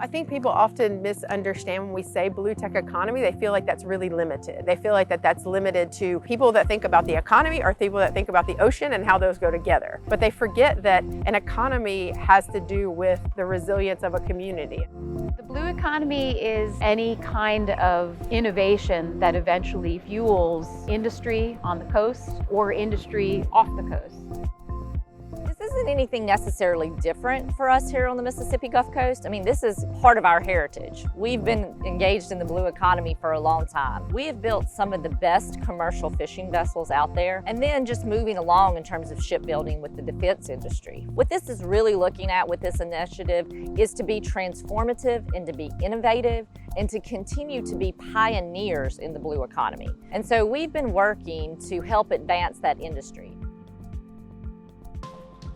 I think people often misunderstand when we say blue tech economy. They feel like that's really limited. They feel like that's limited to people that think about the economy or people that think about the ocean and how those go together. But they forget that an economy has to do with the resilience of a community. The blue economy is any kind of innovation that eventually fuels industry on the coast or industry off the coast. This isn't anything necessarily different for us here on the Mississippi Gulf Coast. I mean, this is part of our heritage. We've been engaged in the blue economy for a long time. We have built some of the best commercial fishing vessels out there, and then just moving along in terms of shipbuilding with the defense industry. What this is really looking at with this initiative is to be transformative and to be innovative and to continue to be pioneers in the blue economy. And so we've been working to help advance that industry.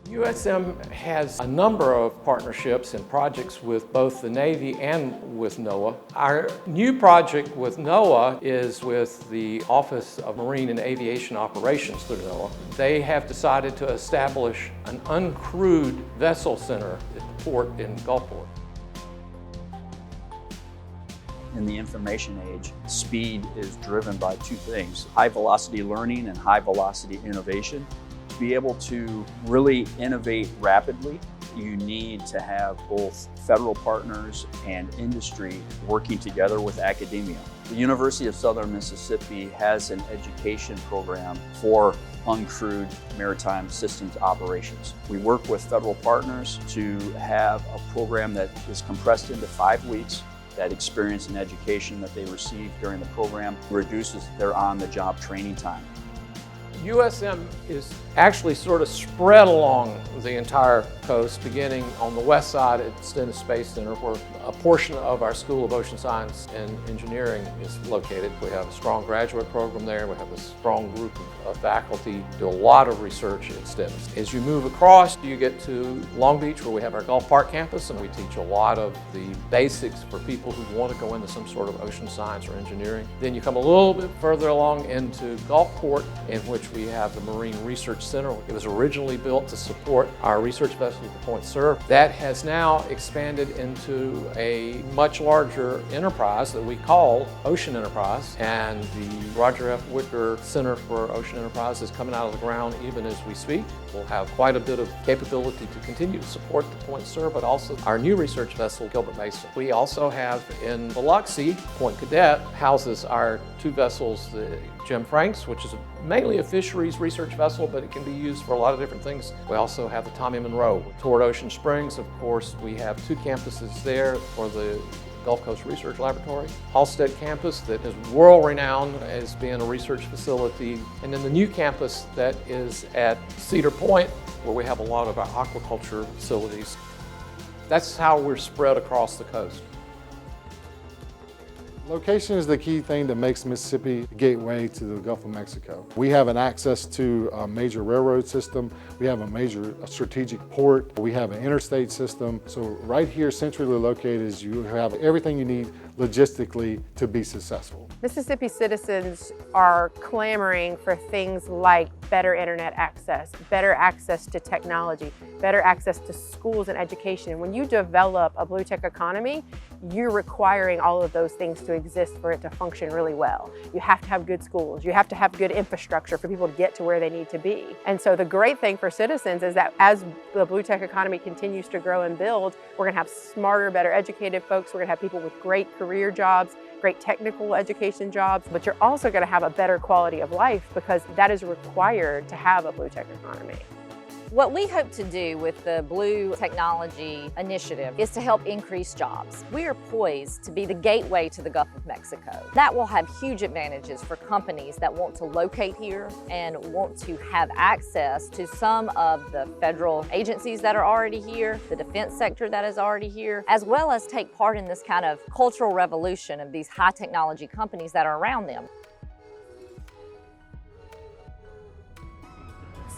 USM has a number of partnerships and projects with both the Navy and with NOAA. Our new project with NOAA is with the Office of Marine and Aviation Operations through NOAA. They have decided to establish an uncrewed vessel center at the port in Gulfport. In the information age, speed is driven by two things: high velocity learning and high velocity innovation. To be able to really innovate rapidly, you need to have both federal partners and industry working together with academia. The University of Southern Mississippi has an education program for uncrewed maritime systems operations. We work with federal partners to have a program that is compressed into 5 weeks. That experience and education that they receive during the program reduces their on-the-job training time. USM is actually sort of spread along the entire coast, beginning on the west side at Stennis Space Center, where a portion of our School of Ocean Science and Engineering is located. We have a strong graduate program there. We have a strong group of faculty, do a lot of research at Stennis. As you move across, you get to Long Beach, where we have our Gulf Park campus, and we teach a lot of the basics for people who want to go into some sort of ocean science or engineering. Then you come a little bit further along into Gulfport, in which we have the Marine Research Center. It was originally built to support our research vessel at the Point Sur. That has now expanded into a much larger enterprise that we call Ocean Enterprise, and the Roger F. Wicker Center for Ocean Enterprise is coming out of the ground even as we speak. We'll have quite a bit of capability to continue to support the Point Sur, but also our new research vessel, Gilbert Basin. We also have in Biloxi, Point Cadet houses our 2 vessels, the Jim Franks, which is mainly a fisheries research vessel, but it can be used for a lot of different things. We also have the Tommy Monroe. Toward Ocean Springs, of course, we have 2 campuses there for the Gulf Coast Research Laboratory. Halstead campus that is world-renowned as being a research facility. And then the new campus that is at Cedar Point, where we have a lot of our aquaculture facilities. That's how we're spread across the coast. Location is the key thing that makes Mississippi a gateway to the Gulf of Mexico. We have an access to a major railroad system. We have a major strategic port. We have an interstate system. So right here, centrally located, you have everything you need logistically to be successful. Mississippi citizens are clamoring for things like better internet access, better access to technology, better access to schools and education. When you develop a blue tech economy, you're requiring all of those things to exist for it to function really well. You have to have good schools. You have to have good infrastructure for people to get to where they need to be. And so the great thing for citizens is that as the blue tech economy continues to grow and build, we're gonna have smarter, better educated folks. We're gonna have people with great career jobs, great technical education jobs, but you're also gonna have a better quality of life because that is required to have a blue tech economy. What we hope to do with the Blue Technology Initiative is to help increase jobs. We are poised to be the gateway to the Gulf of Mexico. That will have huge advantages for companies that want to locate here and want to have access to some of the federal agencies that are already here, the defense sector that is already here, as well as take part in this kind of cultural revolution of these high technology companies that are around them.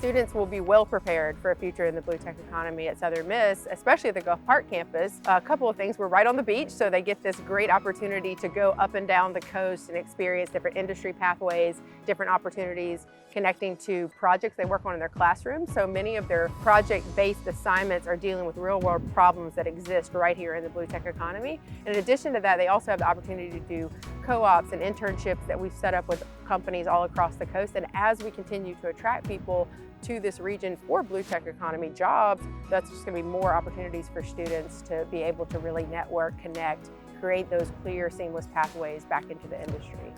Students will be well prepared for a future in the blue tech economy at Southern Miss, especially at the Gulf Park campus. A couple of things, we're right on the beach, so they get this great opportunity to go up and down the coast and experience different industry pathways, different opportunities connecting to projects they work on in their classroom. So many of their project-based assignments are dealing with real-world problems that exist right here in the blue tech economy. And in addition to that, they also have the opportunity to do co-ops and internships that we've set up with companies all across the coast. And as we continue to attract people to this region for blue tech economy jobs, that's just going to be more opportunities for students to be able to really network, connect, create those clear, seamless pathways back into the industry.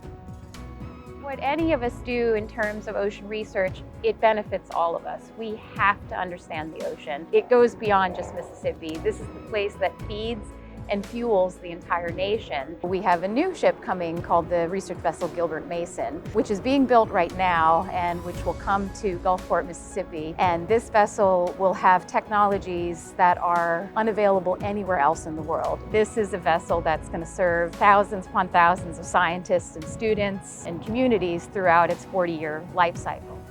What any of us do in terms of ocean research, it benefits all of us. We have to understand the ocean. It goes beyond just Mississippi. This is the place that feeds and fuels the entire nation. We have a new ship coming called the research vessel Gilbert Mason, which is being built right now and which will come to Gulfport, Mississippi. And this vessel will have technologies that are unavailable anywhere else in the world. This is a vessel that's going to serve thousands upon thousands of scientists and students and communities throughout its 40-year life cycle.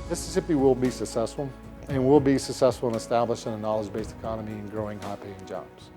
Mississippi will be successful, and we'll be successful in establishing a knowledge-based economy and growing high-paying jobs.